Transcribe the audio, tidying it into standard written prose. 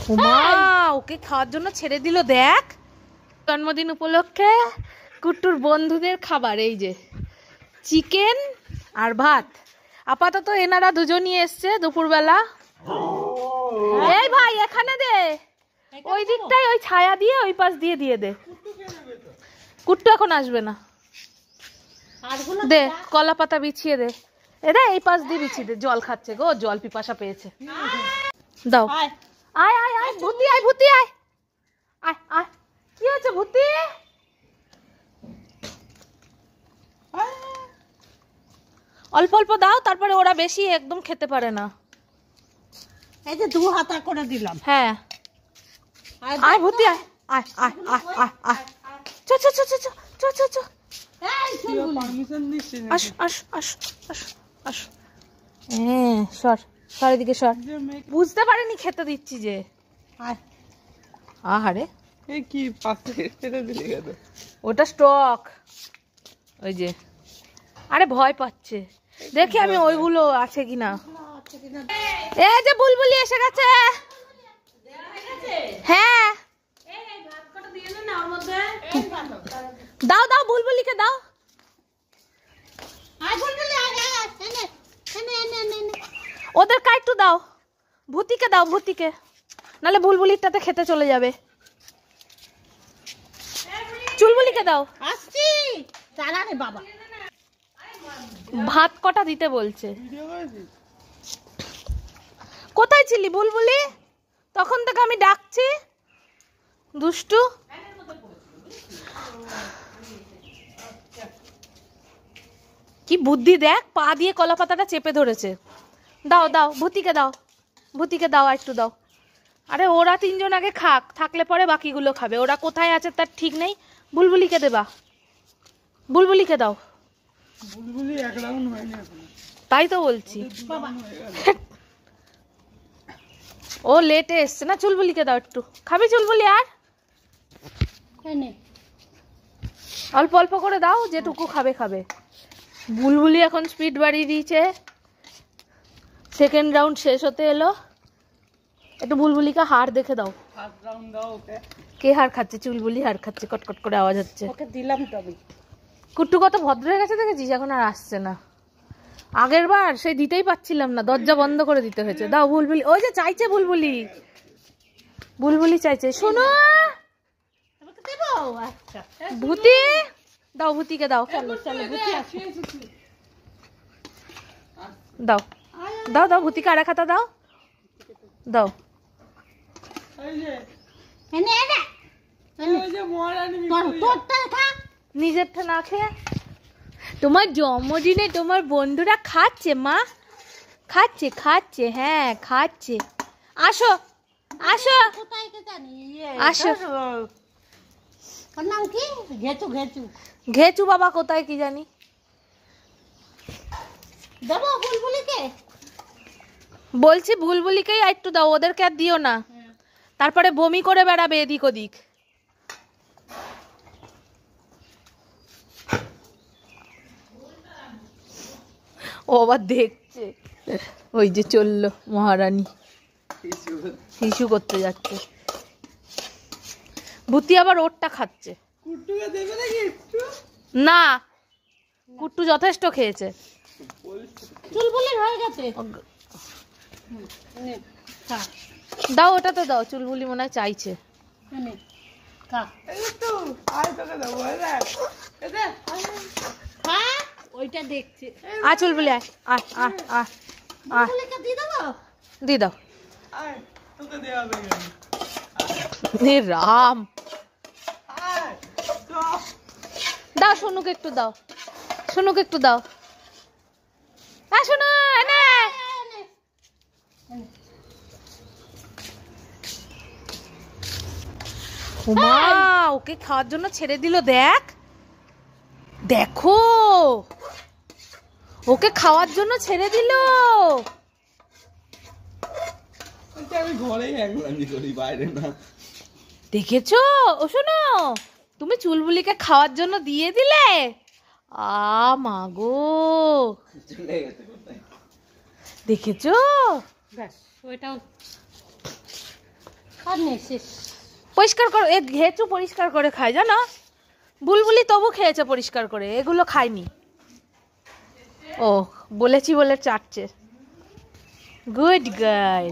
মা ওকে খাওয়ার জন্য ছেড়ে দিল। দেখ, জন্মদিন উপলক্ষে কুট্টুর বন্ধুদের খাবার, এই যে চিকেন আর ভাত। আপাতত এনারা দুজনই এসছে দুপুরবেলা। এই ভাই এখানে দে, ওই দিকটাই ওই ছায়া দিয়ে ওই পাশ দিয়ে দিয়ে দে। কুট্টু এখন আসবে না, দে কলা পাতা বিছিয়ে দে। এরে এই পাশ দিয়ে বিছিয়ে দে, জল খাচ্ছে গো, জল পিপাসা পেয়েছে। দাও, আয় আয় আয় ভূতি, আয় ভূতি, আয় আয় আয়। কি হচ্ছে ভূতি? অল্প অল্প দাও, তারপরে ওরা বেশি একদম খেতে পারে না। এই যে 2 হাতা করে দিলাম। হ্যাঁ আয় ভূতি, আয় আয় আয় আয় আয় আয়। চ চ চ চ চ চ চ। আস আস আস আস আস। হ্যাঁ সর সর, এদিকে সর। বুঝতে পারেনি খেতে দিচ্ছি যে। আহারে কি পাশে ফেলে দিলে গেল, ওটা স্টক। ওই যে, আরে ভয় পাচ্ছে, দেখি আমি ওইগুলো আছে কিনা। এই যে বুলবুলি এসে গেছে। হ্যাঁ দাও দাও, বুলবুলিকে দাও। ওদের কাইটু দাও, ভূতিকে দাও, ভূতিকে, নালে বুলবুলিটাতে খেতে চলে যাবে। চুলবুলিকে দাও। আসছি দাঁড়া রে বাবা, ভাত কটা দিতে বলছে। কোথায় ছিলি বুলবুলি? তখন থেকে আমি ডাকছি, দুষ্টু। কি বুদ্ধি দেখ, পা দিয়ে কলা পাতাটা চেপে ধরেছে। দাও দাও, ভূতিকে দাও, ভূতিকে দাও, একটু দাও। আরে ওরা 3 জন আগে খাক, থাকলে পরে বাকিগুলো খাবে। ওরা কোথায় আছে তার ঠিক নেই। বুলবুলিকে দেবা, বুলবুলিকে দাও। বুলবুলি এক রাউন্ড হয়নি এখন, তাই তো বলছি। ও লেটে এসছে না, চুলবুলিকে দাও একটু। খাবি চুলবুলি? আর অল্প অল্প করে দাও, যেটুকু খাবে খাবে। বুলবুলি এখন স্পিড বাড়িয়ে দিয়েছে, সেকেন্ড রাউন্ড শেষ হতে এলো। একটু বুলবুলিকে হাড় দেখে দাও। ফার্স্ট রাউন্ড দাও ওকে। কে হাড় খাচ্ছে? চুলবুলি হাড় খাচ্ছে, কটকট করে আওয়াজ হচ্ছে। ওকে দিলাম তো আমি। কুট্টু কত ভদ্র হয়ে গেছে দেখেছিস, এখন আর আসছে না। আগের বার সেই দিতেই পাচ্ছিলাম না, দরজা বন্ধ করে দিতে হয়েছে। দাও বুলবুলি, ওই যে চাইছে বুলবুলি, বুলবুলি চাইছে। শোনো ভূতি, দাও ভূতিকে দাও। দাও দাও দাও, ভূতিকে আরেক হাতা দাও, দাও। নিজেরটা না খেয়ে তোমার জন্মদিনে তোমার বন্ধুরা খাচ্ছে মা, খাচ্ছে খাচ্ছে, হ্যাঁ খাচ্ছে। আসো আসো আসো। নাম কি? ঘেচু ঘেচু। ঘেচু বাবা কোথায় কি জানি। দেবো বুলবুলিকে? বলছি বুলবুলিকেই একটু দাও, ওদেরকে আর দিও না, তারপরে বমি করে বেড়াবে এদিক ওদিক। ও আবার দেখছে, ওই যে চললো মহারানী, হিসু করতে যাচ্ছে। ভূতি আবার ওরটা খাচ্ছে। কুট্টুকে দেবে নাকি একটু? না, কুট্টু যথেষ্ট খেয়েছে। চুলবুলির হয়ে গেছে। দাও ওটাতে দাও, চুলবুলি মনে হয় চাইছে। ওইটা দেখছি। আ চুলবুলি আয় আয় আয় আয় আয়, দিয়ে দাও। হে রাম, দাও সোনুকে একটু দাও, সোনুকে একটু দাও। হ্যাঁ শোনো, এনে মা ওকে খাওয়ার জন্য ছেড়ে দিল। দেখ দেখো, ওকে খাওয়ার জন্য ছেড়ে দিল। আমি ঘরেই একলামি করি, বাইরে না। দেখেছো? ও শোনো, তুমি চুলবুলিকে খাওয়ার জন্য দিয়ে দিলে। মা গো, দেখেছো? ব্যাস ওইটাও আর নেই শেষ। পরিষ্কার করে এ ঘেঁচু পরিষ্কার করে খায় জানো, বুলবুলি তবু খেয়েছে পরিষ্কার করে, এগুলো খায়নি। ও বলেছি বলে চাটছে, গুড গার্ল।